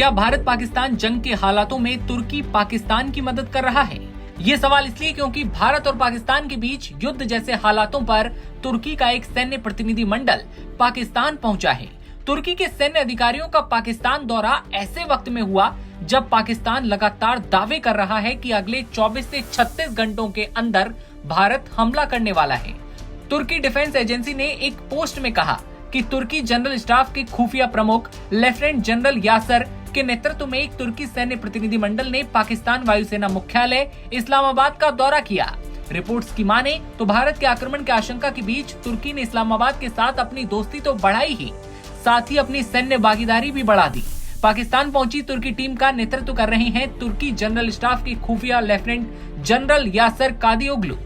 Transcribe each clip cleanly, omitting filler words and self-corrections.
क्या भारत पाकिस्तान जंग के हालातों में तुर्की पाकिस्तान की मदद कर रहा है? ये सवाल इसलिए क्योंकि भारत और पाकिस्तान के बीच युद्ध जैसे हालातों पर तुर्की का एक सैन्य प्रतिनिधि मंडल पाकिस्तान पहुंचा है। तुर्की के सैन्य अधिकारियों का पाकिस्तान दौरा ऐसे वक्त में हुआ जब पाकिस्तान लगातार दावे कर रहा है कि अगले 24 से 36 घंटों के अंदर भारत हमला करने वाला है। तुर्की डिफेंस एजेंसी ने एक पोस्ट में कहा कि तुर्की जनरल स्टाफ के खुफिया प्रमुख लेफ्टिनेंट जनरल यासर के नेतृत्व में एक तुर्की सैन्य प्रतिनिधि मंडल ने पाकिस्तान वायुसेना मुख्यालय इस्लामाबाद का दौरा किया। रिपोर्ट्स की माने तो भारत के आक्रमण की आशंका के बीच तुर्की ने इस्लामाबाद के साथ अपनी दोस्ती तो बढ़ाई ही, साथ ही अपनी सैन्य भागीदारी भी बढ़ा दी। पाकिस्तान पहुंची तुर्की टीम का नेतृत्व कर रहे हैं तुर्की जनरल स्टाफ के खुफिया लेफ्टिनेंट जनरल यासर कादियोग्लू।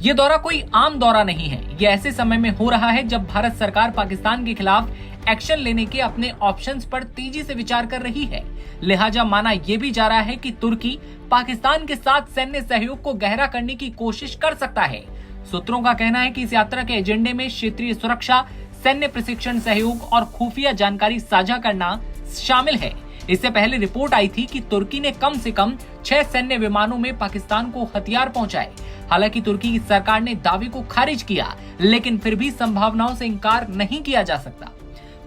ये दौरा कोई आम दौरा नहीं है। ये ऐसे समय में हो रहा है जब भारत सरकार पाकिस्तान के खिलाफ एक्शन लेने के अपने ऑप्शंस पर तेजी से विचार कर रही है। लिहाजा माना यह भी जा रहा है कि तुर्की पाकिस्तान के साथ सैन्य सहयोग को गहरा करने की कोशिश कर सकता है। सूत्रों का कहना है कि इस यात्रा के एजेंडे में क्षेत्रीय सुरक्षा, सैन्य प्रशिक्षण सहयोग और खुफिया जानकारी साझा करना शामिल है। इससे पहले रिपोर्ट आई थी कि तुर्की ने कम से कम 6 सैन्य विमानों में पाकिस्तान को हथियार पहुंचाए। हालांकि तुर्की की सरकार ने दावे को खारिज किया, लेकिन फिर भी संभावनाओं से इंकार नहीं किया जा सकता।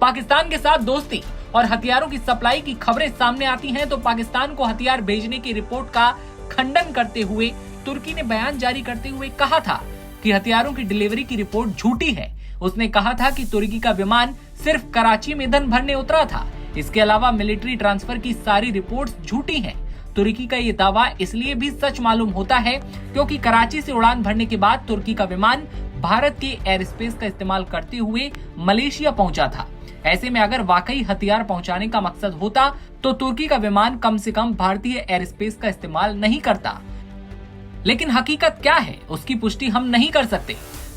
पाकिस्तान के साथ दोस्ती और हथियारों की सप्लाई की खबरें सामने आती हैं तो पाकिस्तान को हथियार भेजने की रिपोर्ट का खंडन करते हुए तुर्की ने बयान जारी करते हुए कहा था कि हथियारों की डिलीवरी की रिपोर्ट झूठी है। उसने कहा था कि तुर्की का विमान सिर्फ कराची में ईंधन भरने उतरा था। इसके अलावा मिलिट्री ट्रांसफर की सारी रिपोर्ट्स झूठी हैं। तुर्की का ये दावा इसलिए भी सच मालूम होता है क्योंकि कराची से उड़ान भरने के बाद तुर्की का विमान भारत के एयर स्पेस का इस्तेमाल करते हुए मलेशिया पहुंचा था। ऐसे में अगर वाकई हथियार पहुंचाने का मकसद होता तो तुर्की का विमान कम से कम भारतीय एयर स्पेस का इस्तेमाल नहीं करता। लेकिन हकीकत क्या है उसकी पुष्टि हम नहीं कर सकते।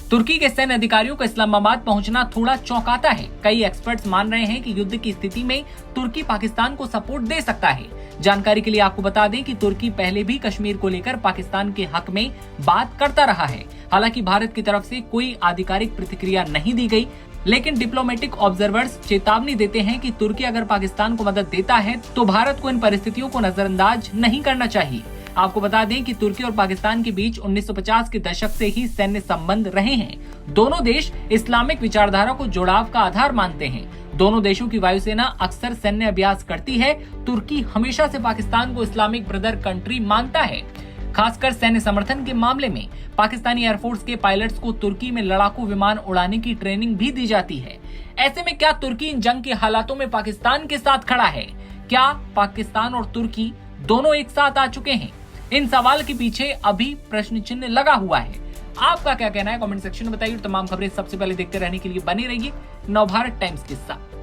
तुर्की के सैन्य अधिकारियों को इस्लामाबाद पहुंचना थोड़ा चौंकाता है। कई एक्सपर्ट्स मान रहे हैं कि युद्ध की स्थिति में तुर्की पाकिस्तान को सपोर्ट दे सकता है। जानकारी के लिए आपको बता दें कि तुर्की पहले भी कश्मीर को लेकर पाकिस्तान के हक में बात करता रहा है। हालांकि भारत की तरफ से कोई आधिकारिक प्रतिक्रिया नहीं दी गई, लेकिन डिप्लोमेटिक ऑब्जर्वर्स चेतावनी देते हैं कि तुर्की अगर पाकिस्तान को मदद देता है तो भारत को इन परिस्थितियों को नजरअंदाज नहीं करना चाहिए। आपको बता दें कि तुर्की और पाकिस्तान के बीच 1950 के दशक से ही सैन्य संबंध रहे हैं। दोनों देश इस्लामिक विचारधारा को जुड़ाव का आधार मानते हैं। दोनों देशों की वायुसेना अक्सर सैन्य अभ्यास करती है। तुर्की हमेशा से पाकिस्तान को इस्लामिक ब्रदर कंट्री मानता है। खासकर सैन्य समर्थन के मामले में पाकिस्तानी एयरफोर्स के पायलट्स को तुर्की में लड़ाकू विमान उड़ाने की ट्रेनिंग भी दी जाती है। ऐसे में क्या तुर्की इन जंग के हालातों में पाकिस्तान के साथ खड़ा है? क्या पाकिस्तान और तुर्की दोनों एक साथ आ चुके हैं? इन सवाल के पीछे अभी प्रश्न चिन्ह लगा हुआ है। आपका क्या कहना है कमेंट सेक्शन में बताइए। तमाम खबरें सबसे पहले देखते रहने के लिए बने रहिए नवभारत टाइम्स के साथ।